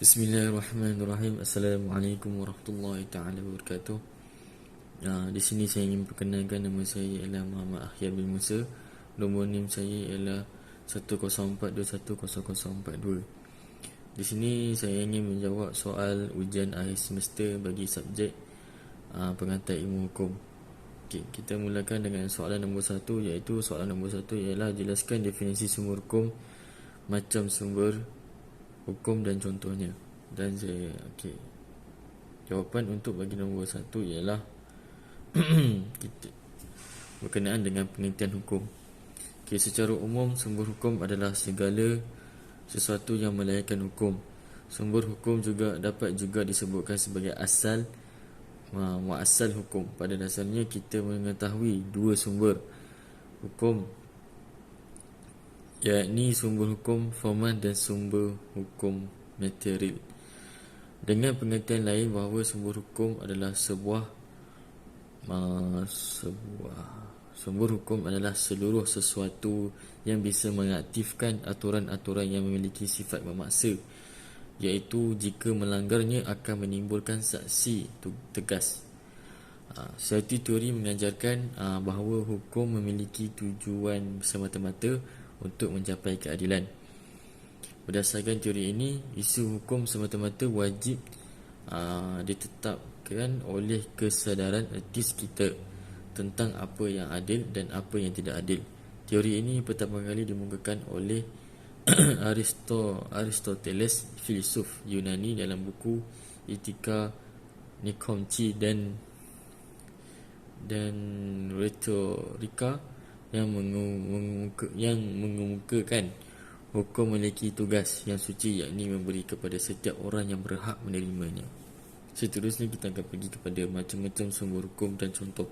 Bismillahirrahmanirrahim. Assalamualaikum warahmatullahi taala wabarakatuh. Di sini saya ingin perkenalkan, nama saya ialah Muhammad Akhyar bin Musa. Nombor NIM saya ialah 104210042. Di sini saya ingin menjawab soal ujian akhir semester bagi subjek pengantar ilmu hukum. Okey, kita mulakan dengan soalan nombor 1, iaitu soalan nombor 1 ialah jelaskan definisi sumber hukum, macam sumber hukum dan contohnya. Dan saya jawapan untuk bagi nombor 1 ialah kita berkenaan dengan pengertian hukum. Secara umum, sumber hukum adalah segala sesuatu yang melahirkan hukum. Sumber hukum juga dapat disebutkan sebagai asal muasal hukum. Pada dasarnya kita mengetahui dua sumber hukum, yakni sumber hukum formal dan sumber hukum material. Dengan pengertian lain bahawa sumber hukum adalah sumber hukum adalah seluruh sesuatu yang bisa mengaktifkan aturan-aturan yang memiliki sifat memaksa, iaitu jika melanggarnya akan menimbulkan sanksi tegas. Suatu teori mengajarkan bahawa hukum memiliki tujuan semata-mata untuk mencapai keadilan. Berdasarkan teori ini, isu hukum semata-mata wajib ditetapkan oleh kesedaran etis kita tentang apa yang adil dan apa yang tidak adil. Teori ini pertama kali dimukakan oleh Aristoteles, filsuf Yunani, dalam buku Etika Nikomchi dan Retorika yang mengemukakan hukum memiliki tugas yang suci, yakni memberi kepada setiap orang yang berhak menerimanya. Seterusnya kita akan pergi kepada macam-macam sumber hukum dan contoh.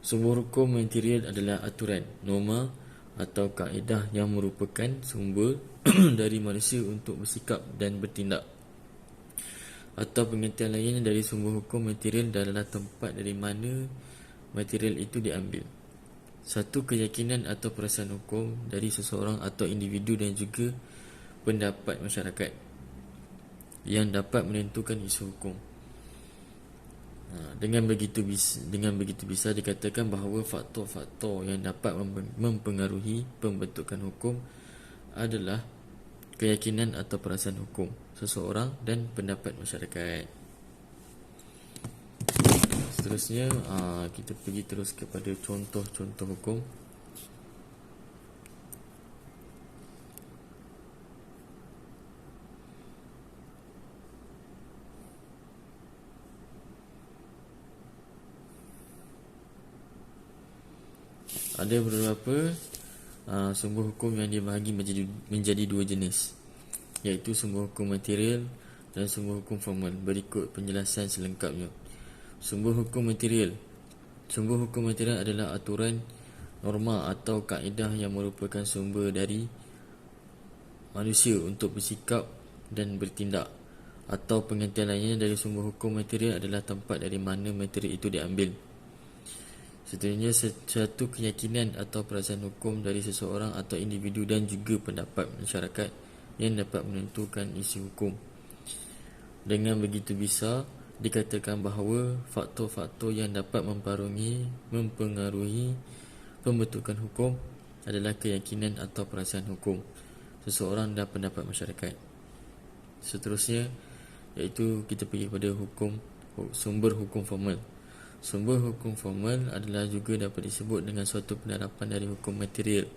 Sumber hukum material adalah aturan, norma atau kaedah yang merupakan sumber dari manusia untuk bersikap dan bertindak. Atau pengertian lainnya dari sumber hukum material adalah tempat dari mana material itu diambil. Satu keyakinan atau perasaan hukum dari seseorang atau individu dan juga pendapat masyarakat yang dapat menentukan isu hukum. Dengan begitu bisa dikatakan bahawa faktor-faktor yang dapat mempengaruhi pembentukan hukum adalah keyakinan atau perasaan hukum seseorang dan pendapat masyarakat. Seterusnya kita pergi terus kepada contoh-contoh hukum. Ada beberapa sumber hukum yang dibahagi menjadi dua jenis, iaitu sumber hukum material dan sumber hukum formal. Berikut penjelasan selengkapnya. Sumber hukum material. Sumber hukum material adalah aturan, norma atau kaedah yang merupakan sumber dari manusia untuk bersikap dan bertindak. Atau pengertian lainnya dari sumber hukum material adalah tempat dari mana material itu diambil. Seterusnya, satu keyakinan atau perasaan hukum dari seseorang atau individu dan juga pendapat masyarakat yang dapat menentukan isu hukum. Dengan begitu bisa dikatakan bahawa faktor-faktor yang dapat mempengaruhi pembentukan hukum adalah keyakinan atau perasaan hukum seseorang dan pendapat masyarakat. Seterusnya, iaitu kita pergi pada sumber hukum formal. Sumber hukum formal adalah juga dapat disebut dengan suatu penerapan dari hukum material,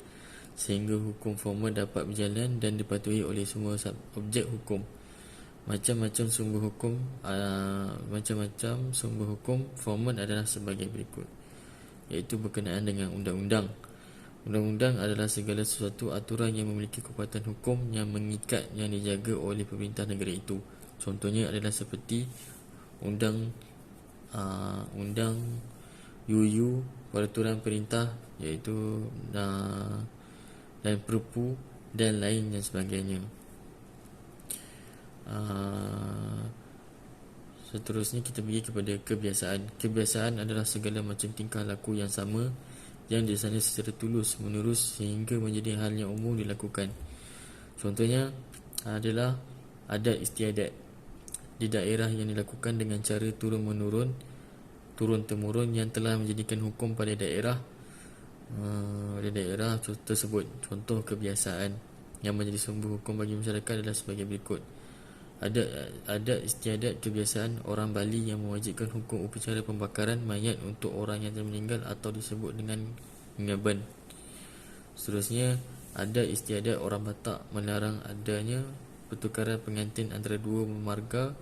sehingga hukum formal dapat berjalan dan dipatuhi oleh semua objek hukum. Macam-macam sumber hukum formal adalah sebagai berikut, iaitu berkenaan dengan undang-undang. Undang-undang adalah segala sesuatu aturan yang memiliki kekuatan hukum yang mengikat, yang dijaga oleh pemerintah negara itu. Contohnya adalah seperti undang UU, peraturan perintah, iaitu dan Perpu dan lain dan sebagainya. Seterusnya kita pergi kepada kebiasaan. Kebiasaan adalah segala macam tingkah laku yang sama yang dilaksanakan secara tulus menerus sehingga menjadi hal yang umum dilakukan. Contohnya adalah adat istiadat di daerah yang dilakukan dengan cara turun-temurun yang telah menjadikan hukum pada daerah tersebut. Contoh kebiasaan yang menjadi sumber hukum bagi masyarakat adalah sebagai berikut. Adat istiadat kebiasaan orang Bali yang mewajibkan hukum upacara pembakaran mayat untuk orang yang telah meninggal atau disebut dengan ngaban. Seterusnya, adat istiadat orang Batak melarang adanya pertukaran pengantin antara dua marga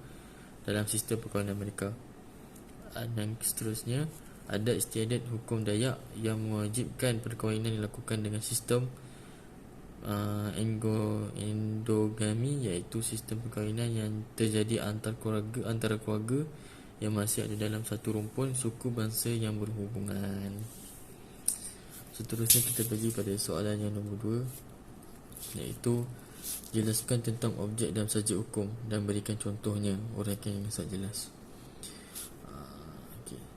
dalam sistem perkahwinan mereka. Dan seterusnya, adat istiadat hukum Dayak yang mewajibkan perkahwinan dilakukan dengan sistem endogami, iaitu sistem perkahwinan yang terjadi antara keluarga yang masih ada dalam satu rumpun suku bangsa yang berhubungan. Seterusnya kita pergi pada soalan yang nombor 2, iaitu jelaskan tentang objek dalam subjek hukum dan berikan contohnya. Uraikan yang sangat jelas.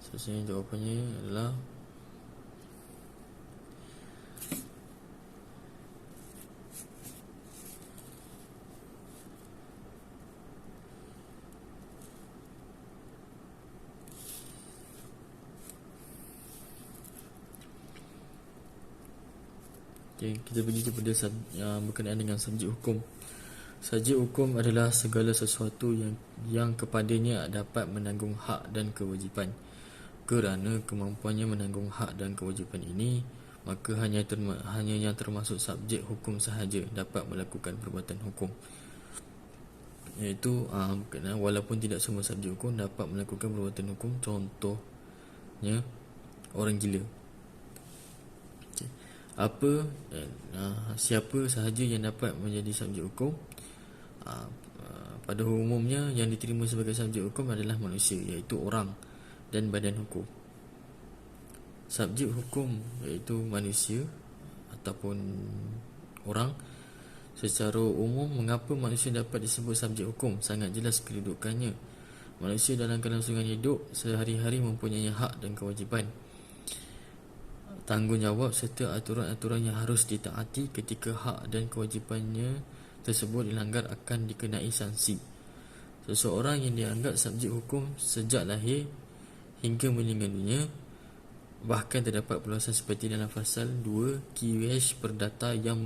Seterusnya jawapannya adalah kita pergi kepada berkenaan dengan subjek hukum. Subjek hukum adalah segala sesuatu yang kepadanya dapat menanggung hak dan kewajipan. Kerana kemampuannya menanggung hak dan kewajipan ini, maka hanya yang termasuk subjek hukum sahaja dapat melakukan perbuatan hukum. Iaitu walaupun tidak semua subjek hukum dapat melakukan perbuatan hukum. Contohnya orang gila. Siapa sahaja yang dapat menjadi subjek hukum? Pada umumnya yang diterima sebagai subjek hukum adalah manusia, iaitu orang dan badan hukum. Subjek hukum iaitu manusia ataupun orang. Secara umum, mengapa manusia dapat disebut subjek hukum? Sangat jelas kedudukannya. Manusia dalam kelangsungan hidup sehari-hari mempunyai hak dan kewajipan, tanggungjawab serta aturan-aturan yang harus ditaati. Ketika hak dan kewajipannya tersebut dilanggar akan dikenai sanksi. Seseorang yang dianggap subjek hukum sejak lahir hingga meninggal dunia. Bahkan terdapat perluasan seperti dalam fasal 2 QH Perdata yang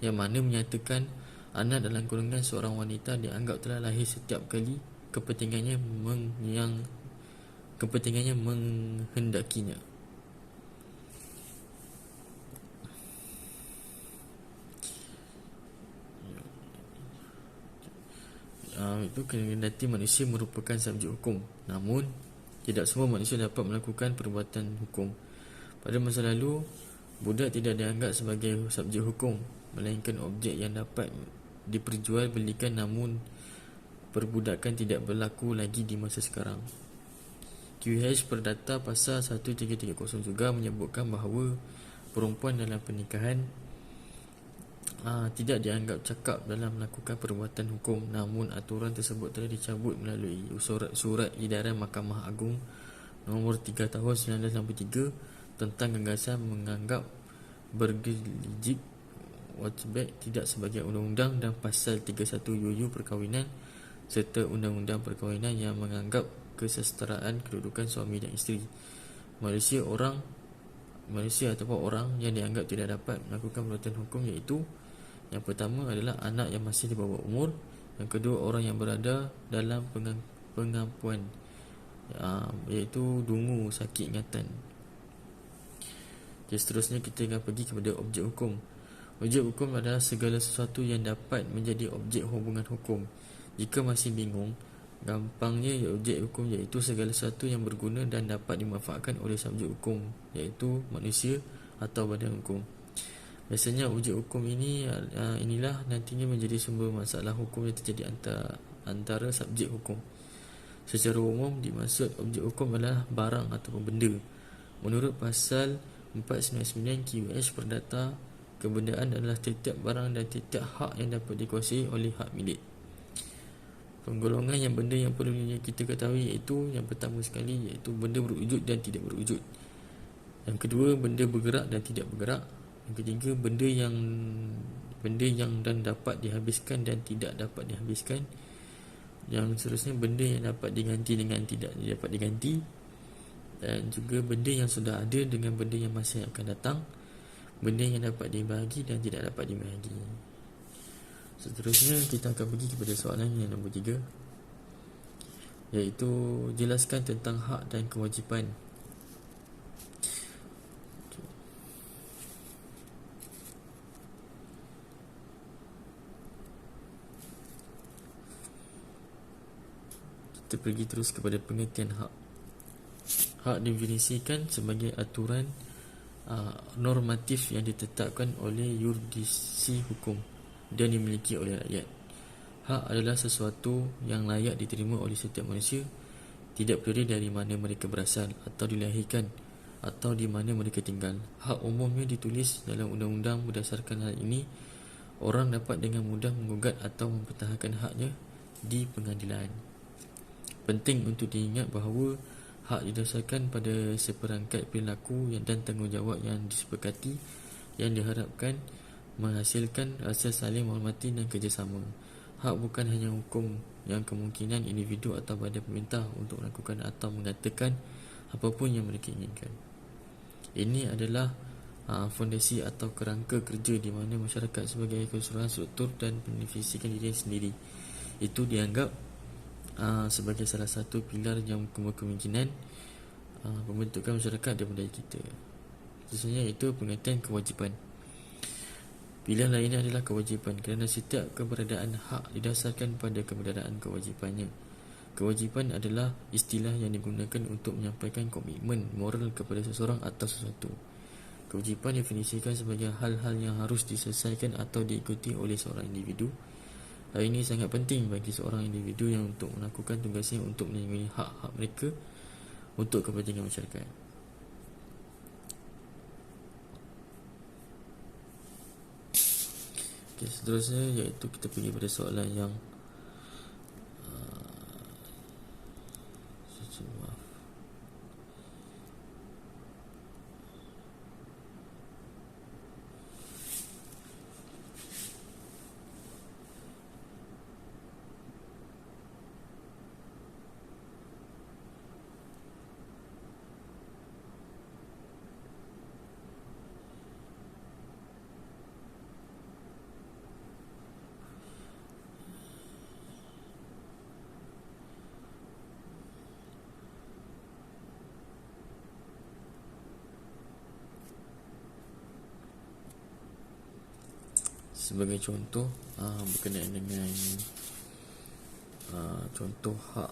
mana menyatakan anak dalam golongan seorang wanita dianggap telah lahir setiap kali kepentingannya menghendakinya. Itu kendati manusia merupakan subjek hukum, namun tidak semua manusia dapat melakukan perbuatan hukum. Pada masa lalu, budak tidak dianggap sebagai subjek hukum, melainkan objek yang dapat diperjualbelikan. Namun perbudakan tidak berlaku lagi di masa sekarang. QH Perdata pasal 1330 juga menyebutkan bahawa perempuan dalam pernikahan tidak dianggap cakap dalam melakukan perbuatan hukum. Namun aturan tersebut telah dicabut melalui surat edaran Mahkamah Agung nombor 3 tahun 1963 tentang gagasan menganggap bergejib wajib tidak sebagai undang-undang, dan pasal 31 UU Perkahwinan serta undang-undang perkahwinan yang menganggap kesetaraan kedudukan suami dan isteri. Manusia ataupun orang yang dianggap tidak dapat melakukan perbuatan hukum iaitu, yang pertama adalah anak yang masih di bawah umur. Yang kedua, orang yang berada dalam pengampuan, iaitu dungu, sakit ingatan. Seterusnya kita akan pergi kepada objek hukum. Objek hukum adalah segala sesuatu yang dapat menjadi objek hubungan hukum. Jika masih bingung, gampangnya objek hukum iaitu segala sesuatu yang berguna dan dapat dimanfaatkan oleh subjek hukum, iaitu manusia atau badan hukum. Biasanya objek hukum inilah nantinya menjadi sumber masalah hukum yang terjadi antara subjek hukum. Secara umum dimaksud objek hukum adalah barang ataupun benda. Menurut pasal 499 QH Perdata, kebendaan adalah setiap barang dan setiap hak yang dapat dikuasai oleh hak milik. Penggolongan yang benda yang perlu kita ketahui iaitu, yang pertama sekali iaitu benda berwujud dan tidak berwujud. Yang kedua, benda bergerak dan tidak bergerak. Yang ketiga, benda yang dan dapat dihabiskan dan tidak dapat dihabiskan. Yang seterusnya, benda yang dapat diganti dengan tidak dapat diganti. Dan juga benda yang sudah ada dengan benda yang masih akan datang. Benda yang dapat dibahagi dan tidak dapat dibahagi. Seterusnya kita akan pergi kepada soalan yang nombor 3, iaitu jelaskan tentang hak dan kewajipan. Kita pergi terus kepada pengertian hak. Hak definisikan sebagai aturan normatif yang ditetapkan oleh yurisdiksi hukum dan dimiliki oleh rakyat. Hak adalah sesuatu yang layak diterima oleh setiap manusia, tidak peduli dari mana mereka berasal atau dilahirkan atau di mana mereka tinggal. Hak umumnya ditulis dalam undang-undang. Berdasarkan hal ini, orang dapat dengan mudah menggugat atau mempertahankan haknya di pengadilan. Penting untuk diingat bahawa hak didasarkan pada seperangkat perilaku dan tanggungjawab yang disepakati, yang diharapkan menghasilkan rasa saling menghormati dan kerjasama. Hak bukan hanya hukum yang kemungkinan individu atau badan pemerintah untuk melakukan atau mengatakan apapun yang mereka inginkan. Ini adalah fondasi atau kerangka kerja di mana masyarakat sebagai keseluruhan struktur dan beneficikan diri sendiri. Itu dianggap sebagai salah satu pilar yang kemungkinan pembentukan masyarakat dan budaya kita. Seterusnya iaitu pengertian kewajipan. Pilihan lainnya adalah kewajipan, kerana setiap keberadaan hak didasarkan pada keberadaan kewajipannya. Kewajipan adalah istilah yang digunakan untuk menyampaikan komitmen moral kepada seseorang atau sesuatu. Kewajipan definisikan sebagai hal-hal yang harus diselesaikan atau diikuti oleh seorang individu. Hal ini sangat penting bagi seorang individu yang untuk melakukan tugasnya untuk melindungi hak-hak mereka untuk kepentingan masyarakat. Okay, seterusnya iaitu kita pergi pada soalan yang sebagai contoh berkenaan dengan contoh hak.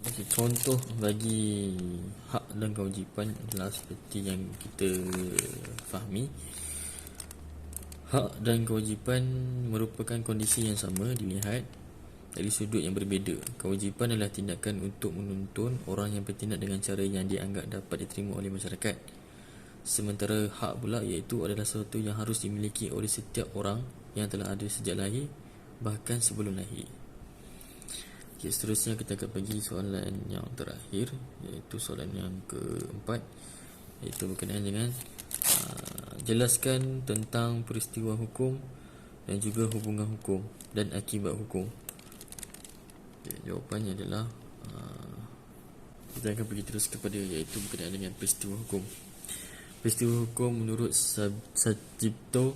Okay, contoh bagi hak dan kewajipan adalah seperti yang kita fahami. Hak dan kewajipan merupakan kondisi yang sama dilihat dari sudut yang berbeza. Kewajipan adalah tindakan untuk menuntun orang yang bertindak dengan cara yang dianggap dapat diterima oleh masyarakat. Sementara hak pula iaitu adalah sesuatu yang harus dimiliki oleh setiap orang yang telah ada sejak lahir, bahkan sebelum lahir. Okay, seterusnya kita akan pergi soalan yang terakhir, iaitu soalan yang keempat, iaitu berkenaan dengan jelaskan tentang peristiwa hukum dan juga hubungan hukum dan akibat hukum. Okay, jawapannya adalah kita akan pergi terus kepada iaitu berkenaan dengan peristiwa hukum. Peristiwa hukum menurut Sajipto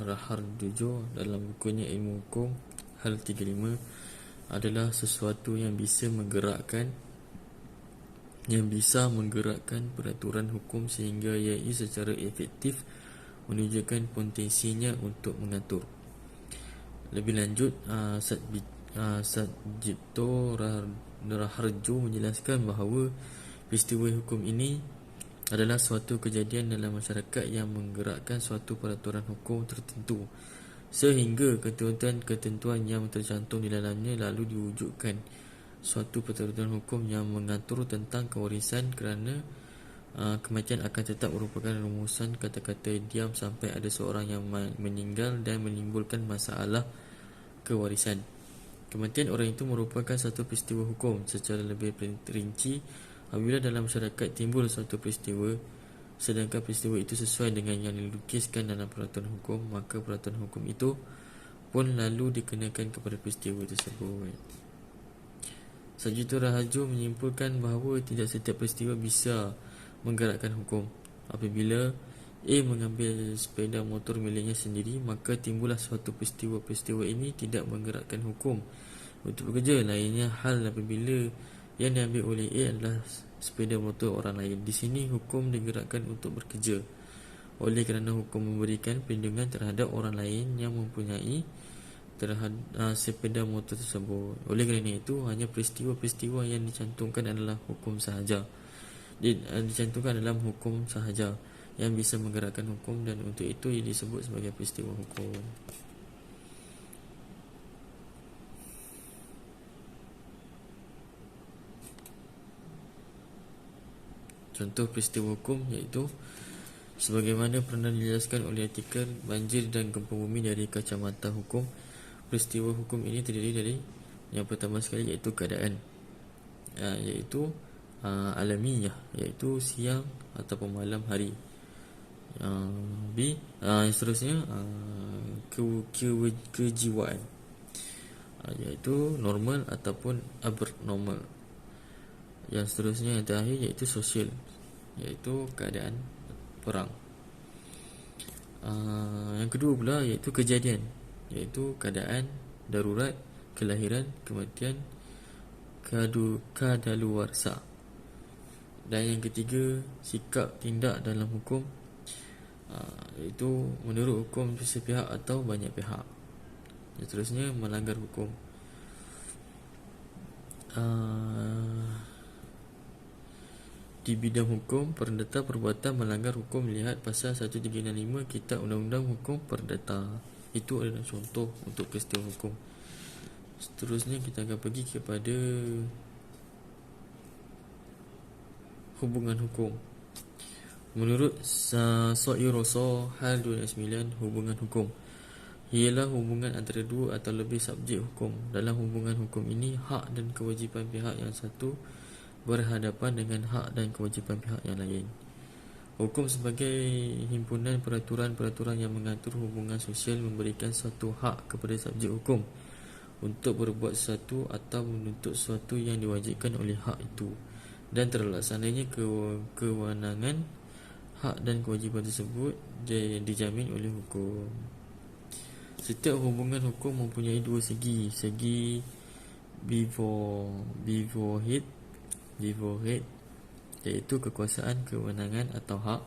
Rahardijo dalam bukunya Ilmu Hukum Hal 35 adalah sesuatu yang bisa menggerakkan peraturan hukum sehingga ia secara efektif menunjukkan potensinya untuk mengatur. Lebih lanjut, Sajipto Raharjo menjelaskan bahawa peristiwa hukum ini adalah suatu kejadian dalam masyarakat yang menggerakkan suatu peraturan hukum tertentu sehingga ketentuan-ketentuan yang tercantum di dalamnya lalu diwujudkan. Suatu peraturan hukum yang mengatur tentang kewarisan kerana kematian akan tetap merupakan rumusan kata-kata diam sampai ada seorang yang meninggal dan menimbulkan masalah kewarisan. Kematian orang itu merupakan satu peristiwa hukum. Secara lebih rinci, Apabila dalam masyarakat timbul suatu peristiwa, sedangkan peristiwa itu sesuai dengan yang dilukiskan dalam peraturan hukum, maka peraturan hukum itu pun lalu dikenakan kepada peristiwa tersebut. Sarjito Raharjo menyimpulkan bahawa tidak setiap peristiwa bisa menggerakkan hukum. Apabila A mengambil sepeda motor miliknya sendiri, maka timbullah suatu peristiwa ini tidak menggerakkan hukum untuk bekerja. Lainnya hal apabila yang diambil oleh A adalah sepeda motor orang lain. Di sini hukum digerakkan untuk bekerja, oleh kerana hukum memberikan perlindungan terhadap orang lain yang mempunyai terhadap sepeda motor tersebut. Oleh kerana itu, hanya peristiwa-peristiwa yang dicantumkan adalah hukum sahaja, dicantumkan dalam hukum sahaja yang bisa menggerakkan hukum, dan untuk itu ia disebut sebagai peristiwa hukum. Contoh peristiwa hukum iaitu sebagaimana pernah dijelaskan oleh artikel banjir dan gempa bumi dari kacamata hukum. Peristiwa hukum ini terdiri dari yang pertama sekali iaitu keadaan, iaitu alamiah, iaitu siang ataupun malam hari. B, seterusnya kejiwaan, iaitu normal ataupun abnormal. Yang seterusnya yang terakhir iaitu sosial, iaitu keadaan perang. Yang kedua pula iaitu kejadian, iaitu keadaan darurat, kelahiran, kematian, kadaluarsa. Dan yang ketiga sikap tindak dalam hukum, iaitu menurut hukum sepihak atau banyak pihak. Yang seterusnya melanggar hukum. Di bidang hukum perdata perbuatan melanggar hukum, lihat pasal 1365 Kitab Undang-Undang Hukum Perdata. Itu adalah contoh untuk peristiwa hukum. Seterusnya kita akan pergi kepada hubungan hukum. Menurut So'i Roso Hal 2009, hubungan hukum ialah hubungan antara dua atau lebih subjek hukum. Dalam hubungan hukum ini, hak dan kewajipan pihak yang satu berhadapan dengan hak dan kewajipan pihak yang lain. Hukum sebagai himpunan peraturan-peraturan yang mengatur hubungan sosial memberikan suatu hak kepada subjek hukum untuk berbuat sesuatu atau menuntut sesuatu yang diwajibkan oleh hak itu, dan terlaksananya kewenangan hak dan kewajipan tersebut dijamin oleh hukum. Setiap hubungan hukum mempunyai dua segi. Segi bevohead, iaitu kekuasaan, kewenangan atau hak,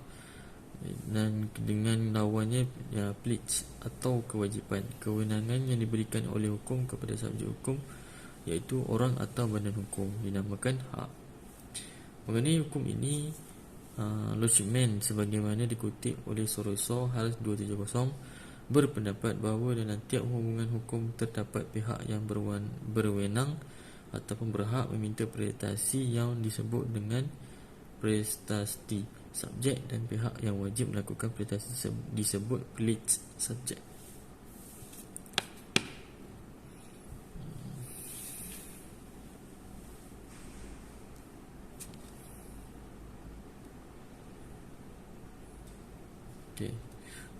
dan dengan lawannya pledge atau kewajipan, kewenangan yang diberikan oleh hukum kepada subjek hukum, iaitu orang atau badan hukum, dinamakan hak. Mengenai hukum ini, Lochman sebagaimana dikutip oleh Soroso Hal 270 berpendapat bahawa dalam tiap hubungan hukum terdapat pihak yang berwenang ataupun berhak meminta prestasi yang disebut dengan prestasi subjek, dan pihak yang wajib melakukan prestasi disebut pledge subjek. Okay.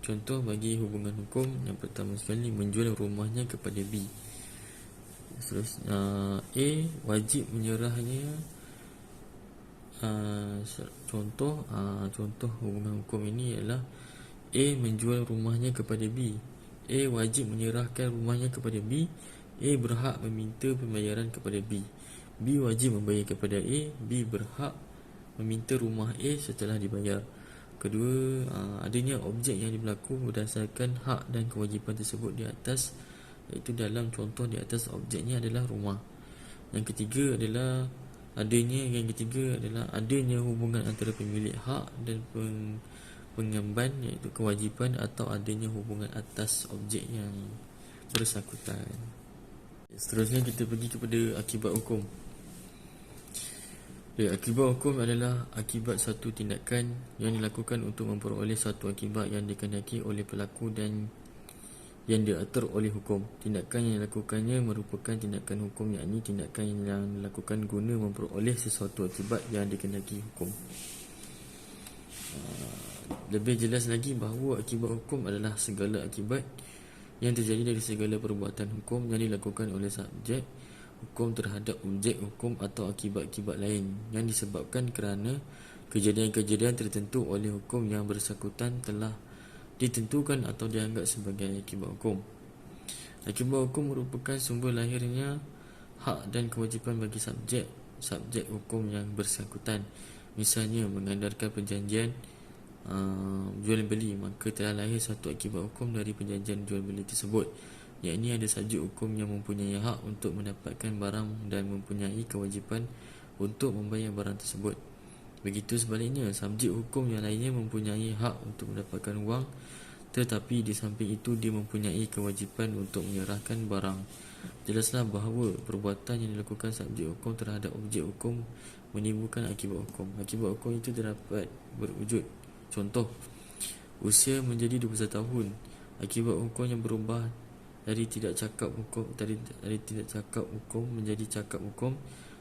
Contoh bagi hubungan hukum, yang pertama sekali menjual rumahnya kepada B. A wajib menyerahnya. Contoh hubungan hukum ini ialah A menjual rumahnya kepada B. A wajib menyerahkan rumahnya kepada B. A berhak meminta pembayaran kepada B. B wajib membayar kepada A. B berhak meminta rumah A setelah dibayar. Kedua, adanya objek yang berlaku berdasarkan hak dan kewajipan tersebut di atas, iaitu dalam contoh di atas objeknya adalah rumah. Yang ketiga adalah adanya hubungan antara pemilik hak dan pengemban, iaitu kewajipan, atau adanya hubungan atas objek yang bersangkutan. Seterusnya kita pergi kepada akibat hukum. Akibat hukum adalah akibat satu tindakan yang dilakukan untuk memperoleh satu akibat yang dikehendaki oleh pelaku dan yang diatur oleh hukum. Tindakan yang dilakukannya merupakan tindakan hukum, yakni tindakan yang dilakukan guna memperoleh sesuatu akibat yang dikehendaki hukum. Lebih jelas lagi bahawa akibat hukum adalah segala akibat yang terjadi dari segala perbuatan hukum yang dilakukan oleh subjek hukum terhadap objek hukum atau akibat-akibat lain yang disebabkan kerana kejadian-kejadian tertentu oleh hukum yang bersangkutan telah ditentukan atau dianggap sebagai akibat hukum. Akibat hukum merupakan sumber lahirnya hak dan kewajipan bagi subjek hukum yang bersangkutan. Misalnya mengandalkan perjanjian jual beli, maka telah lahir satu akibat hukum dari perjanjian jual beli tersebut, yakni ada subjek hukum yang mempunyai hak untuk mendapatkan barang dan mempunyai kewajipan untuk membayar barang tersebut. Begitu sebaliknya, subjek hukum yang lainnya mempunyai hak untuk mendapatkan wang, tetapi di samping itu dia mempunyai kewajipan untuk menyerahkan barang. Jelaslah bahawa perbuatan yang dilakukan subjek hukum terhadap objek hukum menimbulkan akibat hukum. Akibat hukum itu terdapat berwujud. Contoh, usia menjadi 21 tahun. Akibat hukum yang berubah dari tidak cakap hukum menjadi cakap hukum,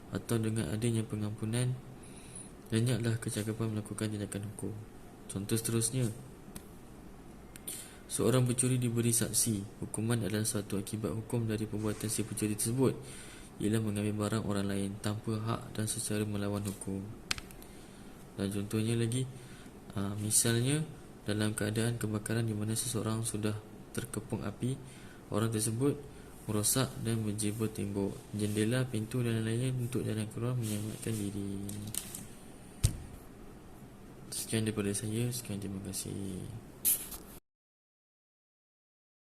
atau dengan adanya pengampunan lenyaplah kecakapan melakukan tindakan hukum. Contoh seterusnya, seorang pencuri diberi saksi. Hukuman adalah suatu akibat hukum dari perbuatan si pencuri tersebut, ialah mengambil barang orang lain tanpa hak dan secara melawan hukum. Dan contohnya lagi, misalnya dalam keadaan kebakaran di mana seseorang sudah terkepung api, orang tersebut merosak dan menjebol tembok, jendela, pintu dan lain-lain untuk jalan keluar menyelamatkan diri. Sekian daripada saya. Sekian, terima kasih.